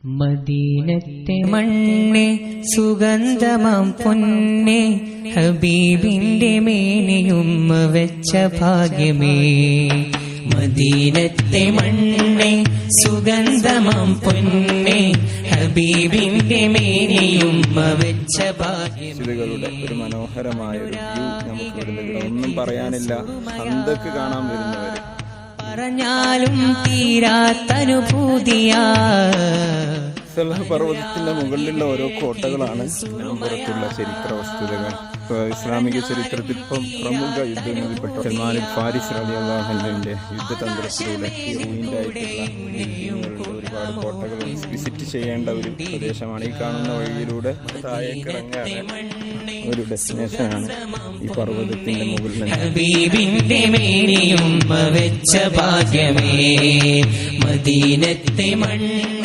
മദീനത്തെ മണ്ണെ സുഗന്ധമാം പൊന്നെ ഹബീബിന്റെ മേനിയുമ്മ വെച്ച ഭാഗ്യമേ. മദീനത്തെ മണ്ണെ സുഗന്ധമാം പൊന്നെ ഹബീബിന്റെ മേനിയുമ്മ വെച്ച ഭാഗ്യമേ. ഒരു മനോഹരമായ ഒരു വ്യൂ നമുക്ക് വരുന്നത് ഒന്നും പറയാനില്ല. അന്തൊക്കെ കാണാൻ വരുന്നവര് പറഞ്ഞാലും തീരാത്തനുഭൂതിയാ. പർവ്വതത്തിന്റെ മുകളിലുള്ള ഓരോ കോട്ടകളാണ് പുറത്തുള്ള ചരിത്ര വസ്തുതകൾ. ഇസ്ലാമിക ചരിത്രത്തിൽ ഇപ്പം പ്രമുഖ യുദ്ധങ്ങളിൽപ്പെട്ട സൽമാൻ ഫാരിസ് റളിയല്ലാഹു അൻഹുവിന്റെ യുദ്ധതന്ത്രത്തിലൂടെ ഒരുപാട് കോട്ടകൾ വിസിറ്റ് ചെയ്യേണ്ട ഒരു പ്രദേശമാണ്. ഈ കാണുന്ന വഴിയിലൂടെ താഴേക്ക് ഇറങ്ങാൻ ഒരു ഡെസ്റ്റിനേഷനാണ് ഈ പർവ്വതത്തിന്റെ മുകളിൽ. ഹബീബിന്റെ മേനിയുമ്മ വെച്ച ഭാഗ്യമേ. മദീനത്തെ മണ്ണ്